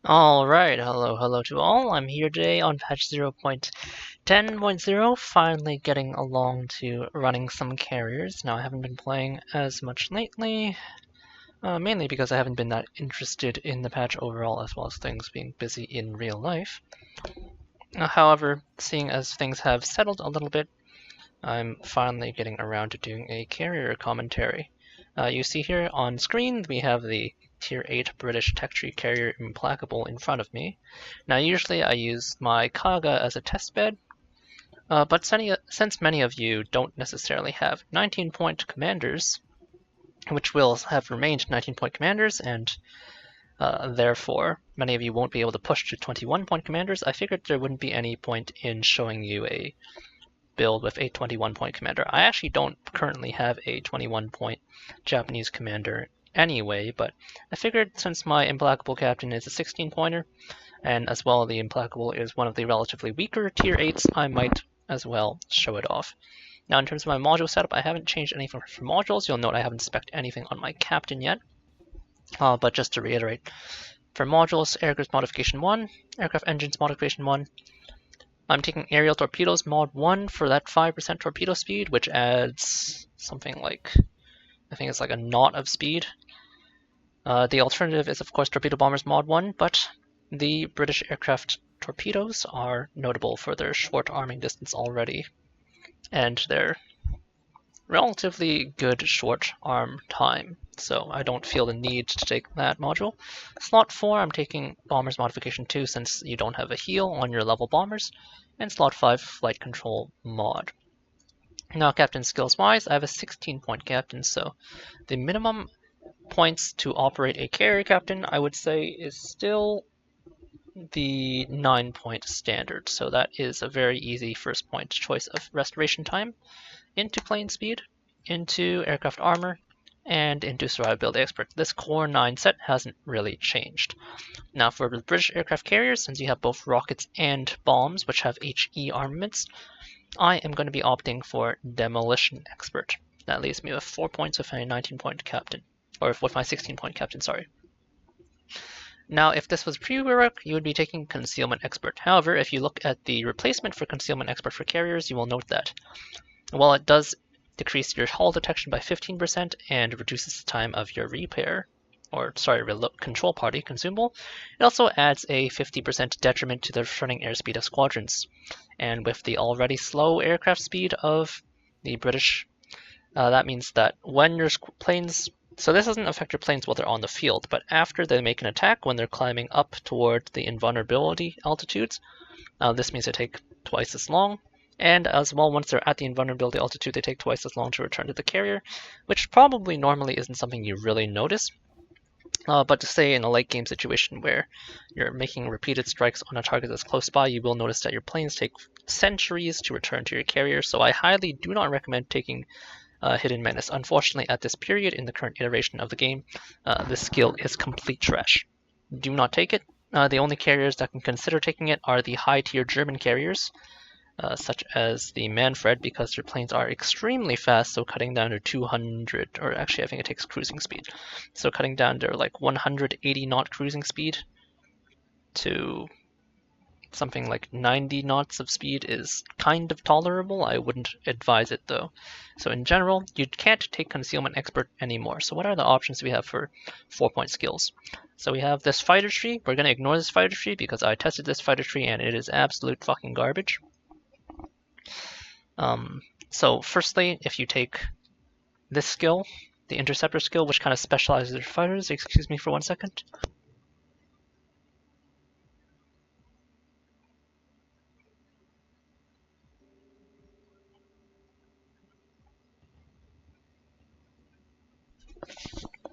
Alright, hello to all. I'm here today on patch 0.10.0, finally getting along to running some carriers. Now, I haven't been playing as much lately, mainly because I haven't been that interested in the patch overall, as well as things being busy in real life. However, seeing as things have settled a little bit, I'm finally getting around to doing a carrier commentary. You see here on screen, we have the Tier 8 British tech tree carrier Implacable in front of me. Now, usually I use my Kaga as a testbed, but since many of you don't necessarily have 19-point commanders, which will have remained 19-point commanders, and therefore many of you won't be able to push to 21-point commanders, I figured there wouldn't be any point in showing you a build with a 21-point commander. I actually don't currently have a 21-point Japanese commander anyway, but I figured since my Implacable captain is a 16-pointer, and as well the Implacable is one of the relatively weaker tier 8s, I might as well show it off. Now in terms of my module setup, I haven't changed anything for modules. You'll note I haven't spec'd anything on my captain yet. But just to reiterate, for modules, aircraft modification 1, aircraft engines modification 1, I'm taking aerial torpedoes mod 1 for that 5% torpedo speed, which adds something like, I think it's like a knot of speed. The alternative is, of course, torpedo bombers mod 1, but the British aircraft torpedoes are notable for their short arming distance already, and their relatively good short arm time, so I don't feel the need to take that module. Slot 4, I'm taking Bombers Modification 2 since you don't have a heal on your level bombers, and slot 5, Flight Control mod. Now, captain skills wise, I have a 16-point captain, so the minimum points to operate a carrier captain, I would say, is still the 9-point standard, so that is a very easy first point choice of restoration time into plane speed, into aircraft armor, and into survivability expert. This core 9 set hasn't really changed. Now for the British aircraft carriers, since you have both rockets and bombs, which have HE armaments, I am going to be opting for demolition expert. That leaves me with 4 points with a 19-point captain, or with my 16-point captain, sorry. Now, if this was pre-Rework, you would be taking Concealment Expert. However, if you look at the replacement for Concealment Expert for carriers, you will note that while it does decrease your hull detection by 15% and reduces the time of your repair, control party consumable, it also adds a 50% detriment to the returning airspeed of squadrons. And with the already slow aircraft speed of the British, that means that when your planes, so this doesn't affect your planes while they're on the field, but after they make an attack, when they're climbing up toward the invulnerability altitudes, this means they take twice as long. And as well, once they're at the invulnerability altitude, they take twice as long to return to the carrier, which probably normally isn't something you really notice. But to say in a late game situation where you're making repeated strikes on a target that's close by, you will notice that your planes take centuries to return to your carrier, so I highly do not recommend taking Hidden Menace. Unfortunately, at this period in the current iteration of the game, this skill is complete trash. Do not take it. The only carriers that can consider taking it are the high-tier German carriers, such as the Manfred, because their planes are extremely fast, so cutting down to 200, or actually I think it takes cruising speed, so cutting down to like 180 knot cruising speed to something like 90 knots of speed is kind of tolerable. I wouldn't advise it though. So in general, you can't take Concealment Expert anymore. So what are the options we have for 4-point skills? So we have this fighter tree. We're going to ignore this fighter tree because I tested this fighter tree and it is absolute fucking garbage. So firstly, if you take this skill, the interceptor skill, which kind of specializes in fighters, excuse me for 1 second.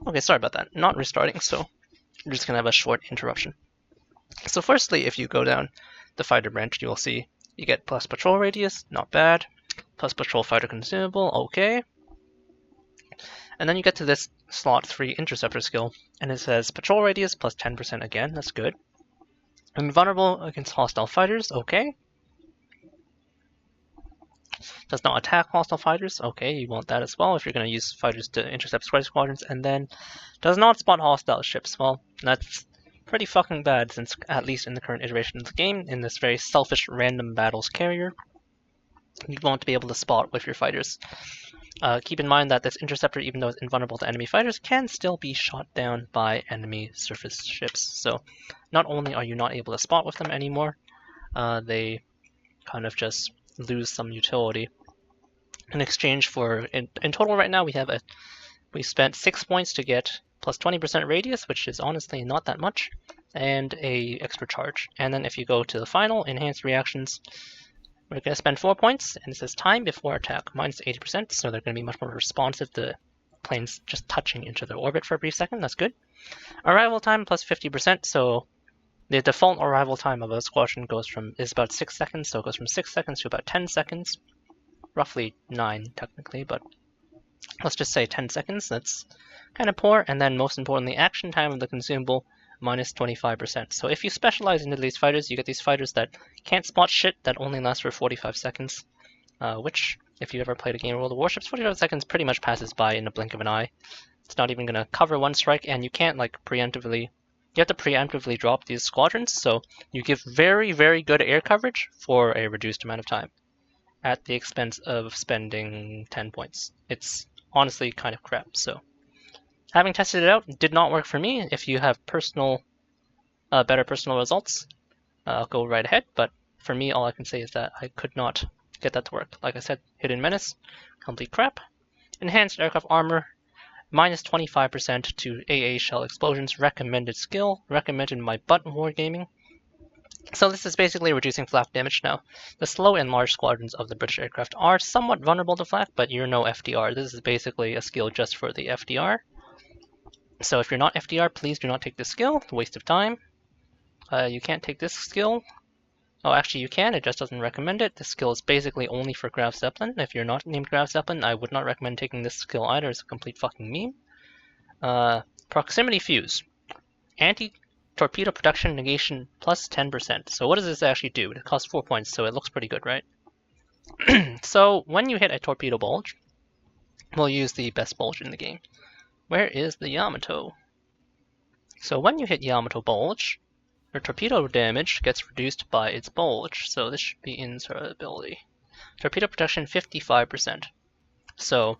Okay, sorry about that. Not restarting, so we're just gonna have a short interruption. So firstly, if you go down the fighter branch, you will see you get plus patrol radius, not bad. Plus patrol fighter consumable, okay. And then you get to this slot 3 interceptor skill, and it says patrol radius plus 10% again, that's good. Invulnerable against hostile fighters, okay. Does not attack hostile fighters, okay, you want that as well if you're going to use fighters to intercept strike squadrons. And then does not spot hostile ships, well, that's pretty fucking bad, since at least in the current iteration of the game, in this very selfish random battles carrier, you won't be able to spot with your fighters. Keep in mind that this interceptor, even though it's invulnerable to enemy fighters, can still be shot down by enemy surface ships. So not only are you not able to spot with them anymore, they kind of just lose some utility. In exchange for, in total right now, we spent 6 points to get plus 20% radius, which is honestly not that much, and a extra charge. And then if you go to the final, enhanced reactions, we're going to spend 4 points, and it says time before attack, minus 80%, so they're going to be much more responsive to planes just touching into their orbit for a brief second. That's good. Arrival time plus 50%, so the default arrival time of a squadron is about 6 seconds, so it goes from 6 seconds to about 10 seconds. Roughly 9 technically, but let's just say 10 seconds. That's kind of poor. And then most importantly, action time of the consumable, minus 25%. So if you specialize into these fighters, you get these fighters that can't spot shit, that only last for 45 seconds, which, if you ever played a game of World of Warships, 45 seconds pretty much passes by in a blink of an eye. It's not even going to cover one strike, and you can't like preemptively, you have to preemptively drop these squadrons, so you give very, very good air coverage for a reduced amount of time, at the expense of spending 10 points. It's honestly kind of crap. So having tested it out, it did not work for me. If you have better personal results, go right ahead. But for me, all I can say is that I could not get that to work. Like I said, Hidden Menace, complete crap. Enhanced Aircraft Armor, minus 25% to AA Shell Explosions, recommended skill, recommended my butt wargaming. So this is basically reducing flak damage now. The slow and large squadrons of the British aircraft are somewhat vulnerable to flak, but you're no FDR. This is basically a skill just for the FDR. So if you're not FDR, please do not take this skill. It's a waste of time. You can't take this skill. Oh, actually you can, it just doesn't recommend it. This skill is basically only for Graf Zeppelin. If you're not named Graf Zeppelin, I would not recommend taking this skill either. It's a complete fucking meme. Proximity Fuse. Anti-torpedo protection negation plus 10%. So what does this actually do? It costs 4 points, so it looks pretty good, right? So when you hit a torpedo bulge, we'll use the best bulge in the game. Where is the Yamato? So when you hit Yamato bulge, your torpedo damage gets reduced by its bulge. So this should be in ability. Torpedo protection 55%. So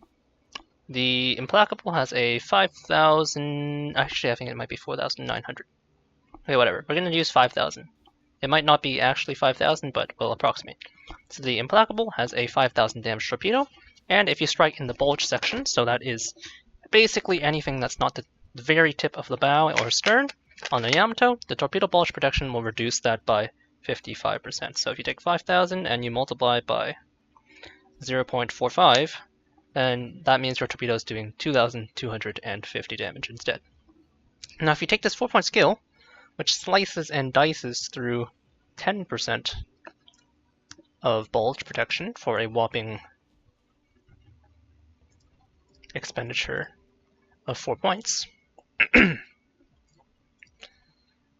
the Implacable has a 5,000. Actually, I think it might be 4,900. Okay, whatever. We're going to use 5,000. It might not be actually 5,000, but we'll approximate. So the Implacable has a 5,000 damage torpedo, and if you strike in the bulge section, so that is basically anything that's not the very tip of the bow or stern, on the Yamato, the torpedo bulge protection will reduce that by 55%. So if you take 5,000 and you multiply by 0.45, then that means your torpedo is doing 2,250 damage instead. Now if you take this 4-point skill, which slices and dices through 10% of bulge protection for a whopping expenditure of 4 points,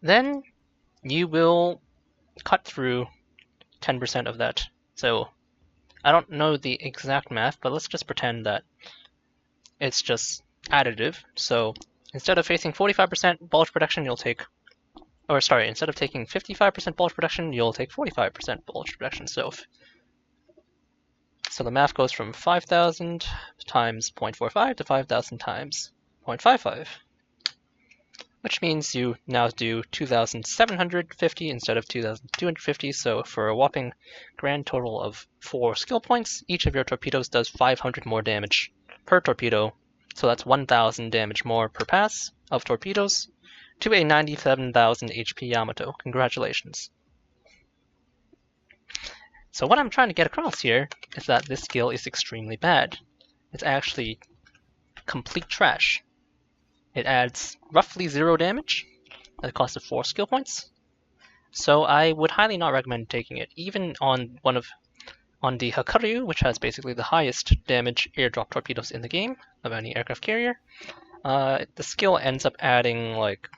then you will cut through 10% of that. So I don't know the exact math, but let's just pretend that it's just additive. So instead of facing 45% bulge protection, you'll take, instead of taking 55% bulge protection, you'll take 45% bulge protection. So the math goes from 5,000 times 0.45 to 5,000 times 0.55. Which means you now do 2,750 instead of 2,250, so for a whopping grand total of 4 skill points, each of your torpedoes does 500 more damage per torpedo, so that's 1,000 damage more per pass of torpedoes to a 97,000 HP Yamato. Congratulations. So what I'm trying to get across here is that this skill is extremely bad. It's actually complete trash. It adds roughly 0 damage at a cost of 4 skill points. So I would highly not recommend taking it, even on the Hakuryu, which has basically the highest damage airdrop torpedoes in the game of any aircraft carrier. The skill ends up adding like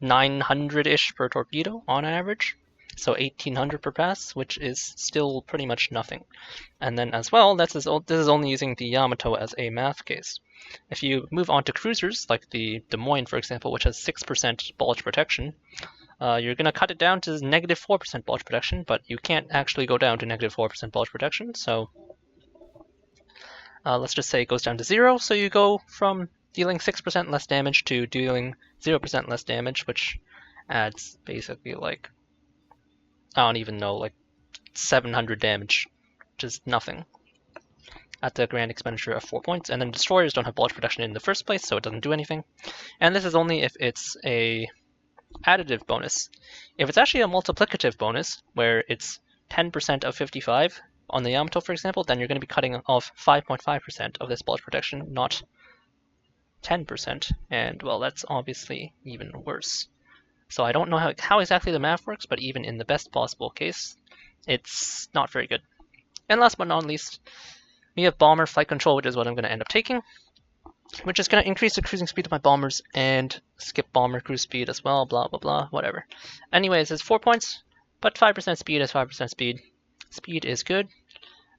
900-ish per torpedo on average. so 1800 per pass, which is still pretty much nothing. And then as well, this is only using the Yamato as a math case. If you move on to cruisers, like the Des Moines, for example, which has 6% bulge protection, you're going to cut it down to negative 4% bulge protection, but you can't actually go down to negative 4% bulge protection, so let's just say it goes down to 0, so you go from dealing 6% less damage to dealing 0% less damage, which adds basically like, I don't even know, like 700 damage, which is nothing at the grand expenditure of 4 points. And then destroyers don't have bulge protection in the first place, so it doesn't do anything. And this is only if it's a additive bonus. If it's actually a multiplicative bonus, where it's 10% of 55 on the Yamato, for example, then you're going to be cutting off 5.5% of this bulge protection, not 10%. And well, that's obviously even worse. So I don't know how exactly the math works, but even in the best possible case, it's not very good. And last but not least, we have Bomber Flight Control, which is what I'm going to end up taking, which is going to increase the cruising speed of my bombers and skip bomber cruise speed as well, blah, blah, blah, whatever. Anyways, it's 4 points, but 5% speed is 5% speed. Speed is good.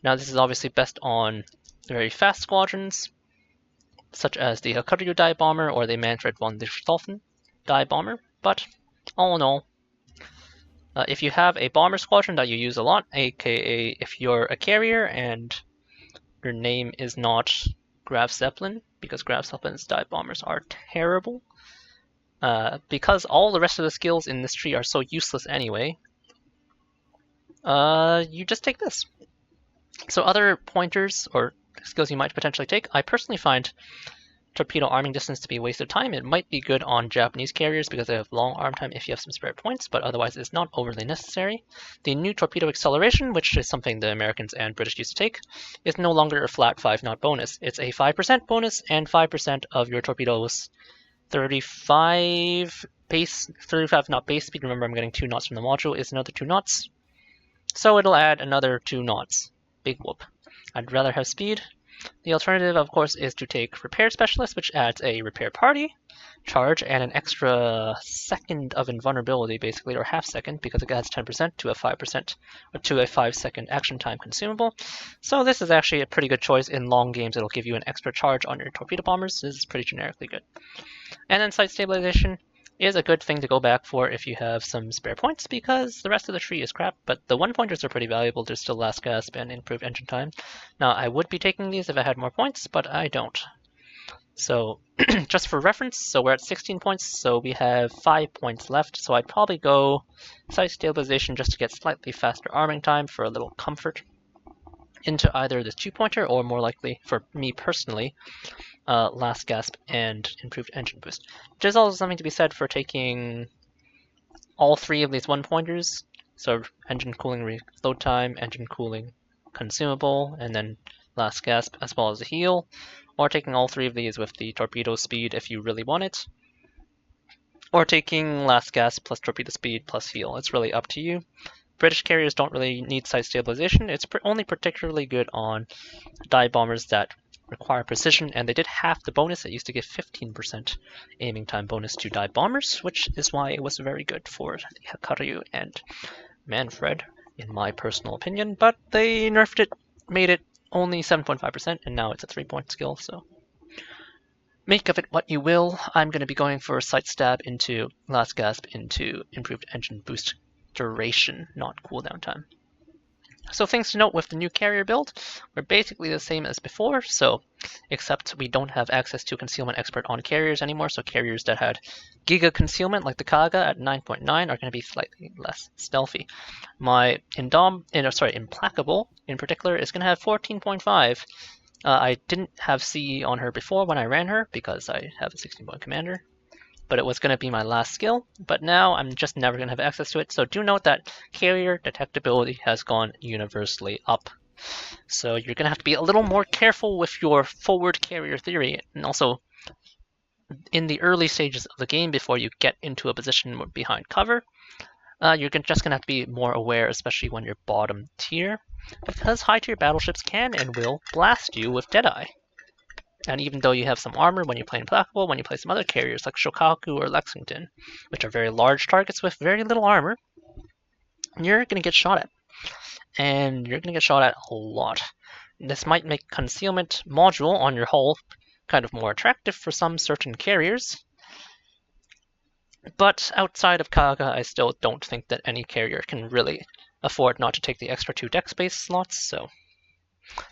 Now, this is obviously best on very fast squadrons, such as the Hakuryu dive bomber or the Manfred von Richthofen dive bomber, but all in all, if you have a bomber squadron that you use a lot, aka if you're a carrier and your name is not Graf Zeppelin, because Graf Zeppelin's dive bombers are terrible, because all the rest of the skills in this tree are so useless anyway, you just take this. So other pointers or skills you might potentially take, I personally find torpedo arming distance to be a waste of time. It might be good on Japanese carriers because they have long arm time if you have some spare points, but otherwise it's not overly necessary. The new torpedo acceleration, which is something the Americans and British used to take, is no longer a flat 5-knot bonus. It's a 5% bonus, and 5% of your torpedo's 35 knot base speed. Remember, I'm getting 2 knots from the module, is another 2 knots. So it'll add another 2 knots. Big whoop. I'd rather have speed. The alternative, of course, is to take Repair Specialist, which adds a repair party charge and an extra second of invulnerability, basically, or half second, because it adds 10% to a 5% or to a 5-second action time consumable. So this is actually a pretty good choice in long games. It'll give you an extra charge on your torpedo bombers. This is pretty generically good. And then Site Stabilization is a good thing to go back for if you have some spare points, because the rest of the tree is crap, but the 1-pointers are pretty valuable. There's still Last Gasp and Improved Engine Time. Now, I would be taking these if I had more points, but I don't. So, just for reference, so we're at 16 points, so we have 5 points left, so I'd probably go Site Stabilization just to get slightly faster arming time for a little comfort into either the 2-pointer or, more likely, for me personally, Last Gasp and Improved Engine Boost. There's also something to be said for taking all 3 of these 1-pointers, so engine cooling reload time, engine cooling consumable, and then Last Gasp as well as a heal, or taking all 3 of these with the torpedo speed if you really want it, or taking Last Gasp plus torpedo speed plus heal. It's really up to you. British carriers don't really need Site Stabilization. It's only particularly good on dive bombers that require precision, and they did half the bonus. It used to give 15% aiming time bonus to dive bombers, which is why it was very good for the Hakuryu and Manfred, in my personal opinion, but they nerfed it, made it only 7.5%, and now it's a 3-point skill, so make of it what you will. I'm going to be going for Site Stab into Last Gasp into Improved Engine Boost duration, not cooldown time. So things to note with the new carrier build, we're basically the same as before, so except we don't have access to Concealment Expert on carriers anymore, so carriers that had Giga Concealment, like the Kaga at 9.9, are going to be slightly less stealthy. My Implacable, in particular, is going to have 14.5. I didn't have CE on her before when I ran her, because I have a 16-point commander, but it was going to be my last skill, but now I'm just never going to have access to it. So do note that carrier detectability has gone universally up. So you're going to have to be a little more careful with your forward carrier theory, and also in the early stages of the game before you get into a position behind cover, you're just going to have to be more aware, especially when you're bottom tier, because high tier battleships can and will blast you with Deadeye. And even though you have some armor when you play Implacable, when you play some other carriers like Shokaku or Lexington, which are very large targets with very little armor, you're going to get shot at. And you're going to get shot at a lot. This might make concealment module on your hull kind of more attractive for some certain carriers. But outside of Kaga, I still don't think that any carrier can really afford not to take the extra 2 deck space slots, so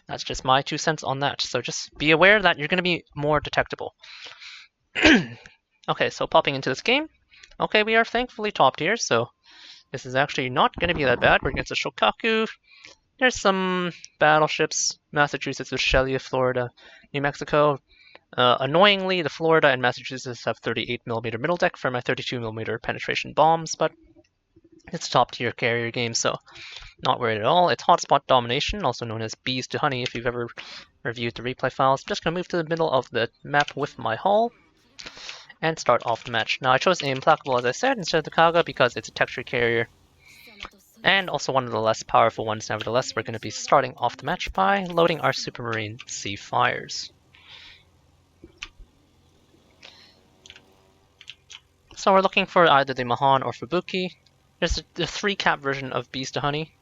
that's just my 2 cents on that. So just be aware that you're going to be more detectable. Okay, so popping into this game. Okay, we are thankfully top tier, so this is actually not going to be that bad. We're against a Shokaku. There's some battleships, Massachusetts, Australia, Florida, New Mexico. Annoyingly, the Florida and Massachusetts have 38mm middle deck for my 32mm penetration bombs, but it's a top tier carrier game, so not worried at all. It's hotspot domination, also known as bees to honey if you've ever reviewed the replay files. I'm just going to move to the middle of the map with my hull and start off the match. Now I chose Implacable, as I said, instead of the Kaga because it's a texture carrier and also one of the less powerful ones. Nevertheless, we're going to be starting off the match by loading our Supermarine Sea Fires. So we're looking for either the Mahan or Fubuki. There's the 3-cap version of Bees to Honey,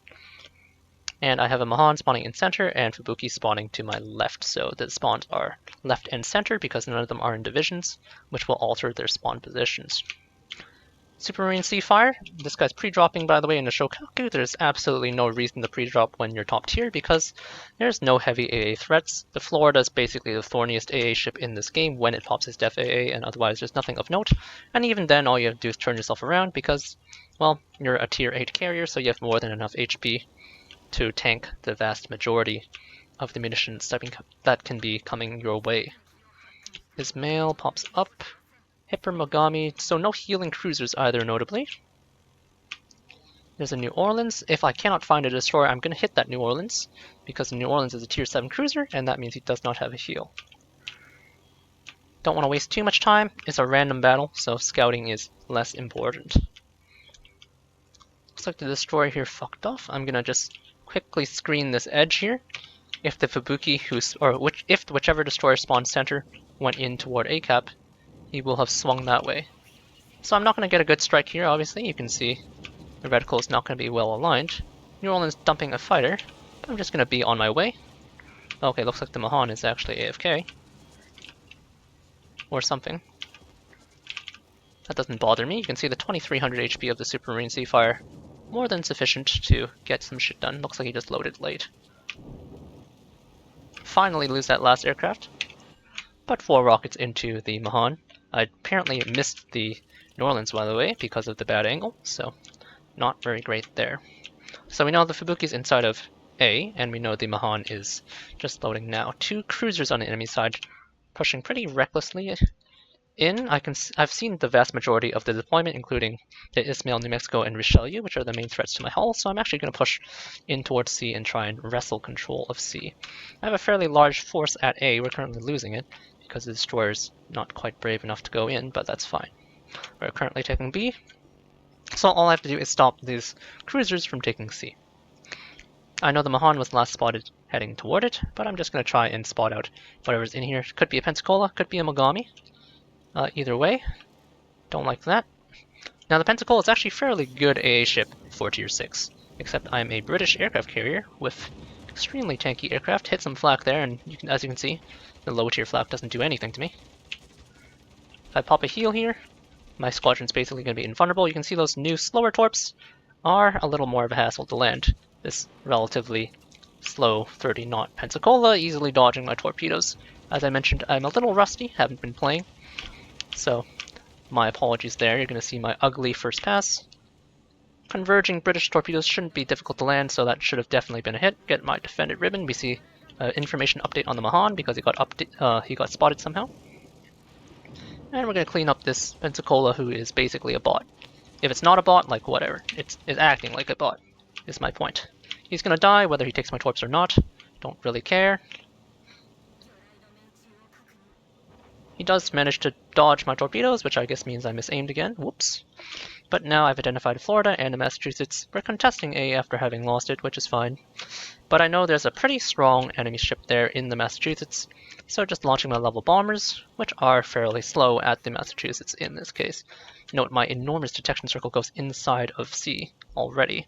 and I have a Mahan spawning in center and Fubuki spawning to my left. So the spawns are left and center because none of them are in divisions, which will alter their spawn positions. Supermarine Sea Fire, this guy's pre-dropping by the way in the Shokaku. There's absolutely no reason to pre-drop when you're top tier because there's no heavy AA threats. The Florida is basically the thorniest AA ship in this game when it pops its def AA, and otherwise there's nothing of note. And even then all you have to do is turn yourself around because, well, you're a tier 8 carrier, so you have more than enough HP to tank the vast majority of the munitions that can be coming your way. Ismail pops up. Hypermogami, so no healing cruisers either, notably. There's a New Orleans. If I cannot find a destroyer, I'm going to hit that New Orleans, because the New Orleans is a tier 7 cruiser, and that means he does not have a heal. Don't want to waste too much time. It's a random battle, so scouting is less important. Looks like the destroyer here fucked off. I'm going to just quickly screen this edge here. If the Fubuki, if whichever destroyer spawned center went in toward A-cap, he will have swung that way. So I'm not going to get a good strike here, obviously. You can see the reticle is not going to be well aligned. New Orleans dumping a fighter. I'm just going to be on my way. Okay, looks like the Mahan is actually AFK. Or something. That doesn't bother me. You can see the 2300 HP of the Supermarine Sea Fire. More than sufficient to get some shit done. Looks like he just loaded late. Finally lose that last aircraft. But 4 rockets into the Mahan. I apparently missed the New Orleans, by the way, because of the bad angle, so not very great there. So we know the Fubuki's inside of A, and we know the Mahan is just loading now. 2 cruisers on the enemy side, pushing pretty recklessly in. I've seen the vast majority of the deployment, including the Ismail, New Mexico, and Richelieu, which are the main threats to my hull, so I'm actually going to push in towards C and try and wrestle control of C. I have a fairly large force at A. We're currently losing it, because the destroyer's not quite brave enough to go in, but that's fine. We're currently taking B, so all I have to do is stop these cruisers from taking C. I know the Mahan was last spotted heading toward it, but I'm just going to try and spot out whatever's in here. Could be a Pensacola, could be a Mogami. Either way, don't like that. Now the Pensacola is actually a fairly good AA ship for tier 6, except I'm a British aircraft carrier with extremely tanky aircraft. Hit some flak there, and as you can see, the low tier flak doesn't do anything to me. If I pop a heal here, my squadron's basically going to be invulnerable. You can see those new slower torps are a little more of a hassle to land. This relatively slow 30-knot Pensacola, easily dodging my torpedoes. As I mentioned, I'm a little rusty, haven't been playing, so my apologies there. You're going to see my ugly first pass. Converging British torpedoes shouldn't be difficult to land, so that should have definitely been a hit. Get my defended ribbon. We see information update on the Mahan because he got spotted somehow. And we're going to clean up this Pensacola, who is basically a bot. If it's not a bot, like whatever. It's acting like a bot, is my point. He's going to die whether he takes my torps or not. Don't really care. He does manage to dodge my torpedoes, which I guess means I misaimed again. Whoops. But now I've identified Florida and Massachusetts. We're contesting A after having lost it, which is fine. But I know there's a pretty strong enemy ship there in the Massachusetts. So just launching my level bombers, which are fairly slow at the Massachusetts in this case. Note my enormous detection circle goes inside of C already.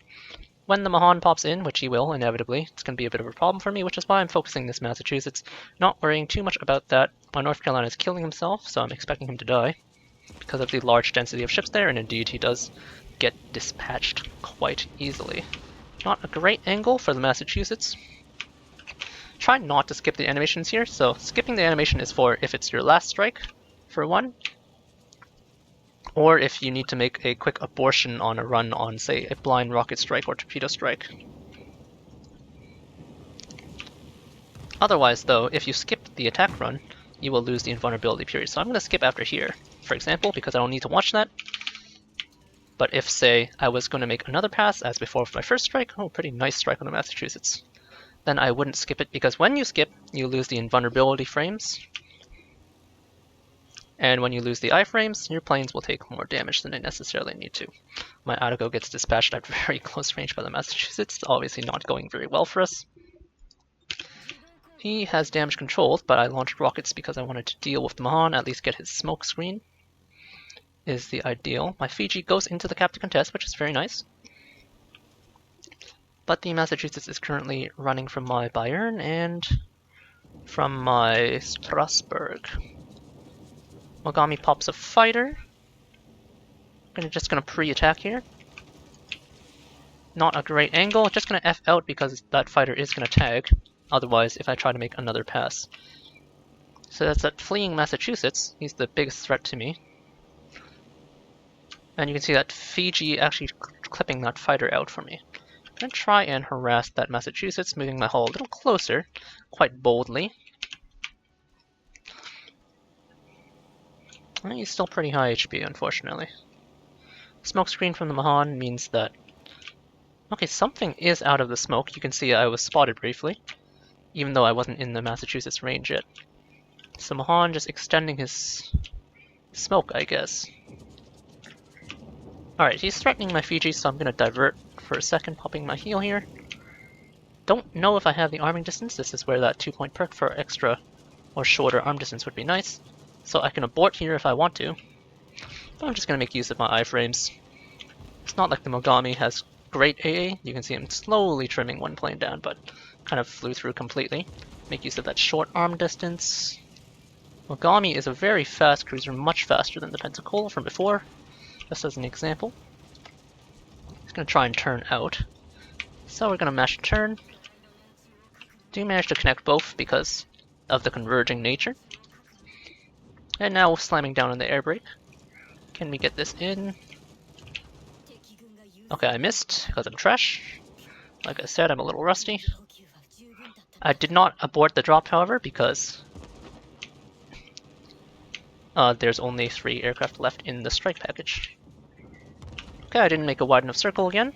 When the Mahan pops in, which he will inevitably, it's going to be a bit of a problem for me, which is why I'm focusing this Massachusetts, not worrying too much about that. My North Carolina is killing himself, so I'm expecting him to die because of the large density of ships there, and indeed he does get dispatched quite easily. Not a great angle for the Massachusetts. Try not to skip the animations here, so skipping the animation is for if it's your last strike, for one, or if you need to make a quick abortion on a run on, say, a blind rocket strike or torpedo strike. Otherwise, though, if you skip the attack run, you will lose the invulnerability period. So I'm going to skip after here, for example, because I don't need to watch that. But if, say, I was going to make another pass, as before with my first strike, oh, pretty nice strike on the Massachusetts, then I wouldn't skip it, because when you skip, you lose the invulnerability frames. And when you lose the iframes, your planes will take more damage than they necessarily need to. My Atago gets dispatched at very close range by the Massachusetts, obviously not going very well for us. He has damage controlled, but I launched rockets because I wanted to deal with the Mahan, at least get his smoke screen is the ideal. My Fiji goes into the Captain Contest, which is very nice. But the Massachusetts is currently running from my Bayern and from my Strasbourg. Mogami pops a fighter. Just gonna pre-attack here. Not a great angle, just gonna F out because that fighter is gonna tag. Otherwise, if I try to make another pass. So that's that fleeing Massachusetts. He's the biggest threat to me. And you can see that Fiji actually clipping that fighter out for me. I'm gonna try and harass that Massachusetts, moving my hull a little closer, quite boldly. He's still pretty high HP, unfortunately. Smoke screen from the Mahan means that... Okay, something is out of the smoke. You can see I was spotted briefly, even though I wasn't in the Massachusetts range yet. So Mahan just extending his smoke, I guess. Alright, he's threatening my Fiji, so I'm going to divert for a second, popping my heal here. Don't know if I have the arming distance. This is where that 2-point perk for extra or shorter arm distance would be nice. So I can abort here if I want to. But I'm just going to make use of my iframes. It's not like the Mogami has great AA. You can see him slowly trimming one plane down, but kind of flew through completely. Make use of that short arm distance. Mogami is a very fast cruiser, much faster than the Pensacola from before, just as an example. He's going to try and turn out. So we're going to mash turn. Do manage to connect both because of the converging nature. And now slamming down on the air brake. Can we get this in? Okay, I missed because I'm trash. Like I said, I'm a little rusty. I did not abort the drop, however, because there's only 3 aircraft left in the strike package. Okay, I didn't make a wide enough circle again.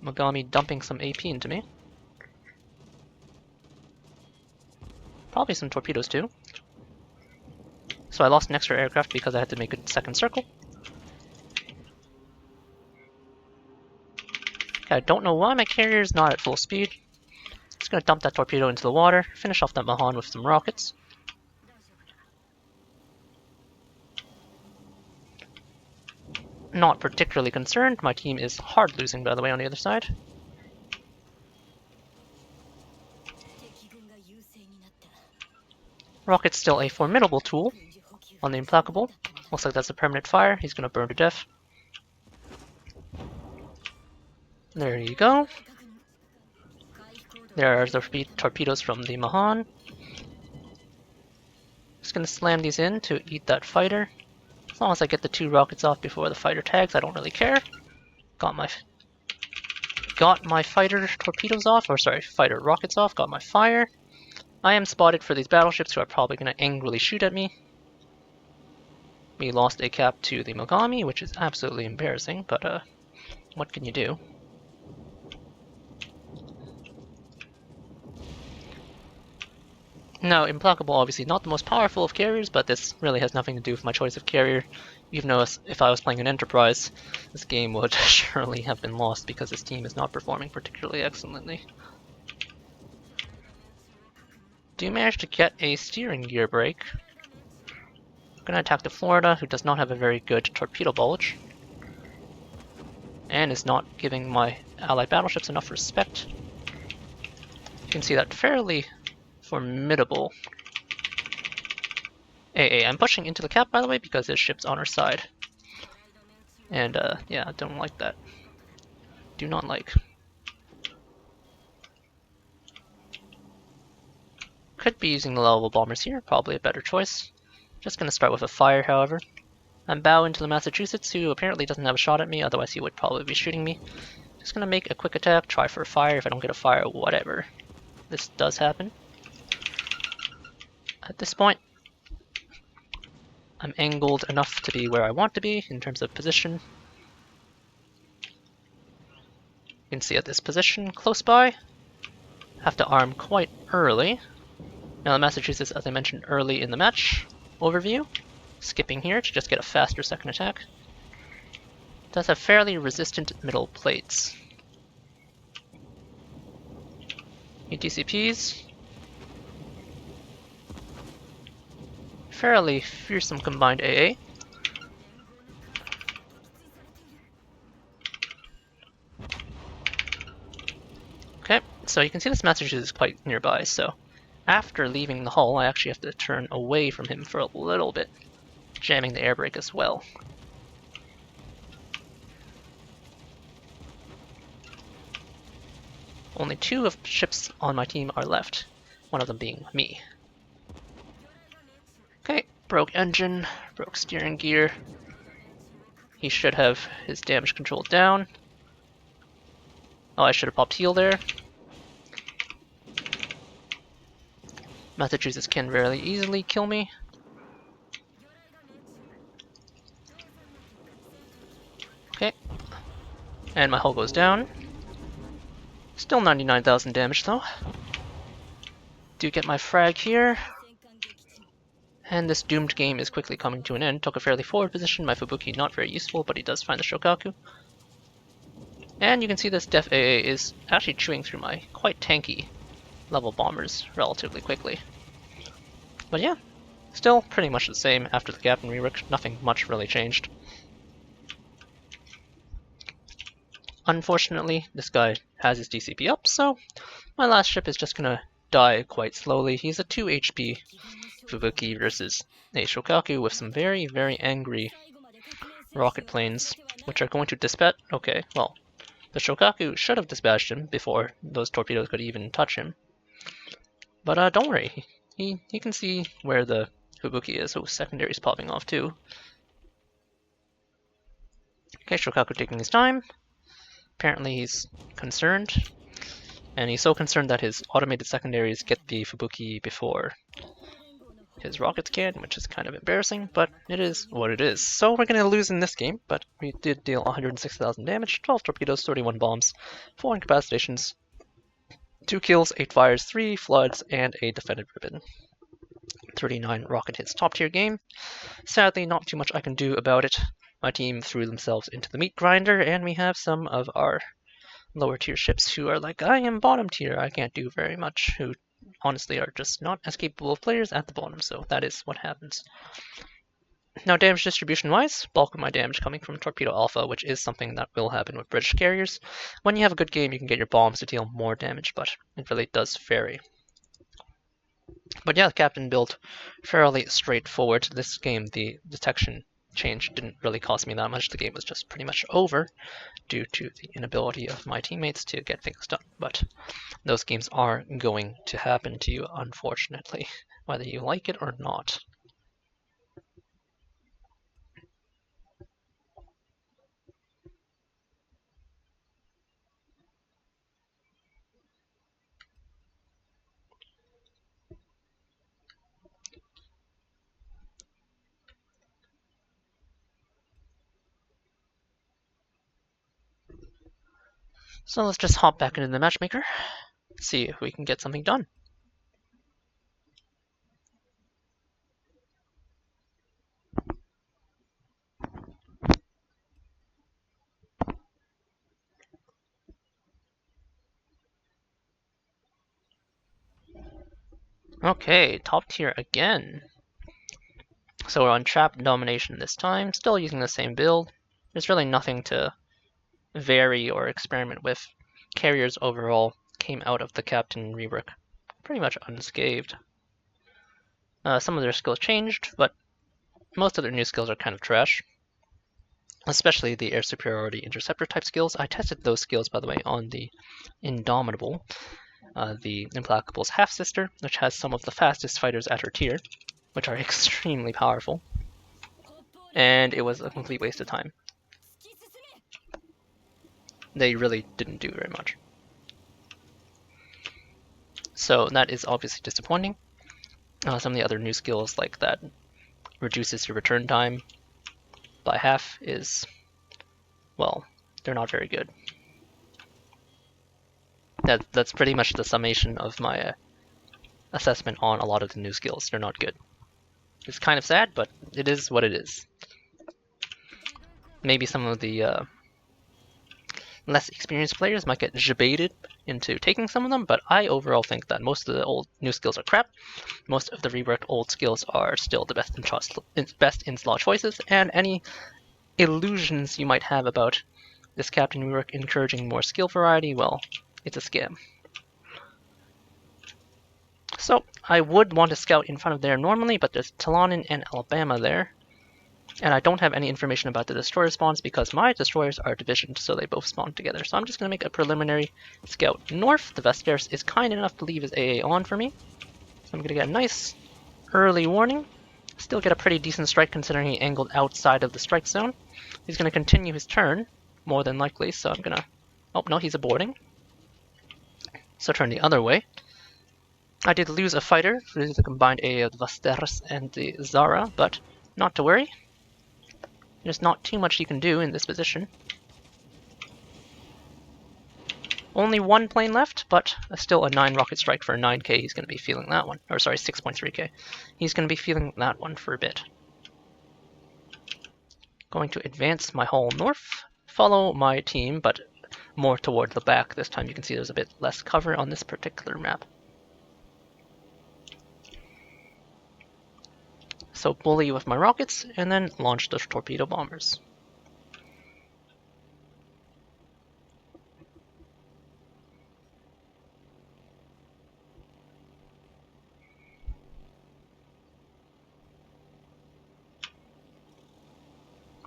Mogami dumping some AP into me. Probably some torpedoes too. So I lost an extra aircraft because I had to make a second circle. Okay, I don't know why my carrier is not at full speed. Just gonna dump that torpedo into the water, finish off that Mahan with some rockets. Not particularly concerned. My team is hard losing, by the way, on the other side. Rocket's still a formidable tool on the Implacable. Looks like that's a permanent fire. He's gonna burn to death. There you go. There are the torpedoes from the Mahan. Just gonna slam these in to eat that fighter. As long as I get the 2 rockets off before the fighter tags, I don't really care. Got my fighter torpedoes off, or sorry, fighter rockets off, got my fire. I am spotted for these battleships who are probably going to angrily shoot at me. We lost a cap to the Mogami, which is absolutely embarrassing, but what can you do? Now, Implacable obviously not the most powerful of carriers, but this really has nothing to do with my choice of carrier. Even though if I was playing an Enterprise, this game would surely have been lost because this team is not performing particularly excellently. Do manage to get a steering gear break. I'm gonna attack the Florida, who does not have a very good torpedo bulge, and is not giving my allied battleships enough respect. You can see that fairly formidable AA. I'm pushing into the cap, by the way, because his ship's on our side. And yeah, I don't like that. Do not like. Could be using the level bombers here, probably a better choice. Just gonna start with a fire, however. I'm bow into the Massachusetts, who apparently doesn't have a shot at me, otherwise he would probably be shooting me. Just gonna make a quick attack, try for a fire. If I don't get a fire, whatever. This does happen. At this point, I'm angled enough to be where I want to be in terms of position. You can see at this position, close by. Have to arm quite early. Now the Massachusetts, as I mentioned early in the match overview, skipping here to just get a faster second attack. Does have fairly resistant middle plates. He DCPs. Fairly fearsome combined AA. Okay, so you can see this Massachusetts is quite nearby, so after leaving the hull, I actually have to turn away from him for a little bit, jamming the air brake as well. Only 2 of ships on my team are left, one of them being me. Okay, broke engine, broke steering gear. He should have his damage control down. Oh, I should have popped heal there. Massachusetts can very easily kill me. Okay. And my hull goes down. Still 99,000 damage though. Do get my frag here. And this doomed game is quickly coming to an end. Took a fairly forward position. My Fubuki not very useful, but he does find the Shokaku. And you can see this Def AA is actually chewing through my quite tanky level bombers relatively quickly. But yeah, still pretty much the same after the gap in Rework. Nothing much really changed. Unfortunately, this guy has his DCP up, so my last ship is just gonna die quite slowly. He's a 2 HP Fubuki versus a Shokaku with some very, very angry rocket planes, which are going to dispatch. Okay, well, the Shokaku should have dispatched him before those torpedoes could even touch him. But don't worry, he can see where the Fubuki is, so secondary is popping off too. Okay, Shokaku taking his time. Apparently he's concerned, and he's so concerned that his automated secondaries get the Fubuki before his rockets can, which is kind of embarrassing, but it is what it is. So we're going to lose in this game, but we did deal 106,000 damage, 12 torpedoes, 31 bombs, 4 incapacitations, 2 kills, 8 fires, 3 floods, and a defended ribbon. 39 rocket hits. Top tier game. Sadly, not too much I can do about it. My team threw themselves into the meat grinder, and we have some of our lower tier ships who are like, I am bottom tier, I can't do very much, who honestly are just not as capable of players at the bottom, so that is what happens. Now, damage distribution wise, bulk of my damage coming from Torpedo Alpha, which is something that will happen with British carriers. When you have a good game, you can get your bombs to deal more damage, but it really does vary. But yeah, the captain build fairly straightforward. This game, the detection change didn't really cost me that much. The game was just pretty much over due to the inability of my teammates to get things done. But those games are going to happen to you, unfortunately, whether you like it or not. So let's just hop back into the matchmaker, see if we can get something done. Okay, top tier again. So we're on trap domination this time, still using the same build. There's really nothing to vary or experiment with. Carriers overall came out of the Captain rework pretty much unscathed. Some of their skills changed, but most of their new skills are kind of trash. Especially the air superiority interceptor type skills. I tested those skills, by the way, on the Indomitable, the Implacable's half-sister, which has some of the fastest fighters at her tier, which are extremely powerful. And it was a complete waste of time. They really didn't do very much. So that is obviously disappointing. Some of the other new skills, like that reduces your return time by half, is, well, they're not very good. That's pretty much the summation of my assessment on a lot of the new skills. They're not good. It's kind of sad, but it is what it is. Maybe some of the less experienced players might get debated into taking some of them, but I overall think that most of the old new skills are crap. Most of the reworked old skills are still the best in-slot choices, and any illusions you might have about this Captain rework encouraging more skill variety, well, it's a scam. So I would want to scout in front of there normally, but there's Talanin and Alabama there. And I don't have any information about the destroyer spawns because my destroyers are divisioned, so they both spawn together. So I'm just going to make a preliminary scout north. The Vesteris is kind enough to leave his AA on for me. So I'm going to get a nice early warning. Still get a pretty decent strike considering he angled outside of the strike zone. He's going to continue his turn, more than likely, so I'm going to... Oh, no, he's aborting. So turn the other way. I did lose a fighter through the combined AA of the Vesteris and the Zara, but not to worry. There's not too much you can do in this position. Only one plane left, but still a 9 rocket strike for a 9k. He's going to be feeling that one. Or sorry, 6.3k. He's going to be feeling that one for a bit. Going to advance my hull north, follow my team, but more toward the back. This time you can see there's a bit less cover on this particular map. So bully with my rockets, and then launch the torpedo bombers.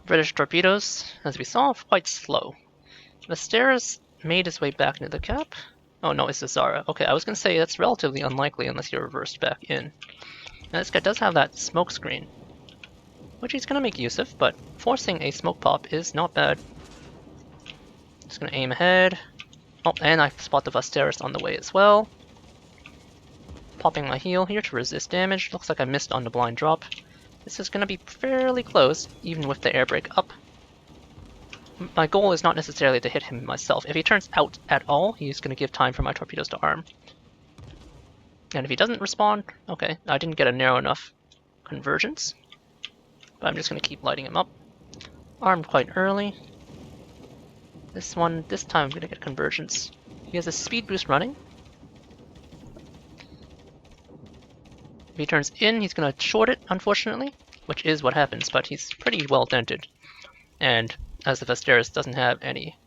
British torpedoes, as we saw, quite slow. Vesteris made his way back into the cap. Oh no, it's the Zara. Okay, I was going to say that's relatively unlikely unless you're reversed back in. Now this guy does have that smoke screen, which he's going to make use of, but forcing a smoke pop is not bad. Just going to aim ahead. Oh, and I spot the Vesteris on the way as well. Popping my heal here to resist damage. Looks like I missed on the blind drop. This is going to be fairly close, even with the air brake up. My goal is not necessarily to hit him myself. If he turns out at all, he's going to give time for my torpedoes to arm. And if he doesn't respond, okay, I didn't get a narrow enough convergence. But I'm just going to keep lighting him up. Armed quite early. This time I'm going to get convergence. He has a speed boost running. If he turns in, he's going to short it, unfortunately, which is what happens, but he's pretty well dented. And as the Vesteris doesn't have any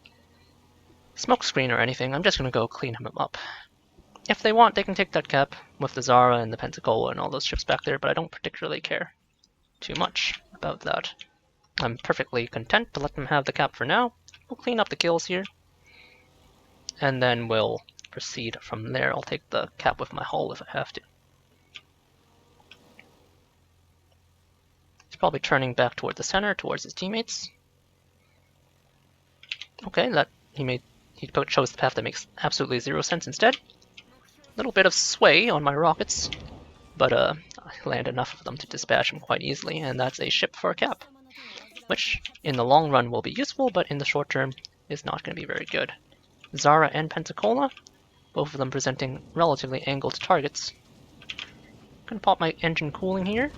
smoke screen or anything, I'm just going to go clean him up. If they want, they can take that cap with the Zara and the Pensacola and all those ships back there, but I don't particularly care too much about that. I'm perfectly content to let them have the cap for now. We'll clean up the kills here, and then we'll proceed from there. I'll take the cap with my hull if I have to. He's probably turning back toward the center, towards his teammates. Okay, he chose the path that makes absolutely zero sense instead. Little bit of sway on my rockets, but I land enough of them to dispatch them quite easily, and that's a ship for a cap, which in the long run will be useful, but in the short term is not going to be very good. Zara and Pensacola, both of them presenting relatively angled targets. Gonna pop my engine cooling here.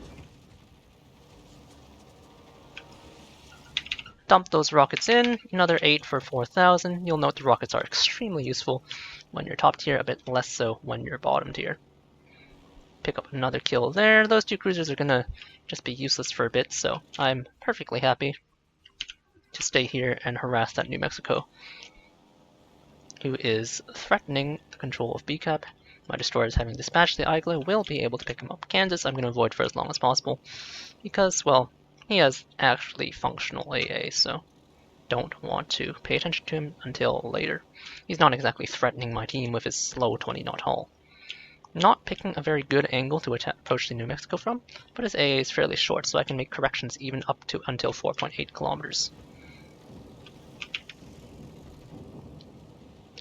Dump those rockets in, another 8 for 4,000. You'll note the rockets are extremely useful when you're top tier, a bit less so when you're bottom tier. pick up another kill there. Those two cruisers are gonna just be useless for a bit, so I'm perfectly happy to stay here and harass that New Mexico, who is threatening the control of BCAP. My destroyers having dispatched the Igla will be able to pick him up. Kansas I'm going to avoid for as long as possible because, well, he has actually functional AA, so don't want to pay attention to him until later. He's not exactly threatening my team with his slow 20-knot hull. Not picking a very good angle to approach the New Mexico from, but his AA is fairly short, so I can make corrections even up to until 4.8 kilometers.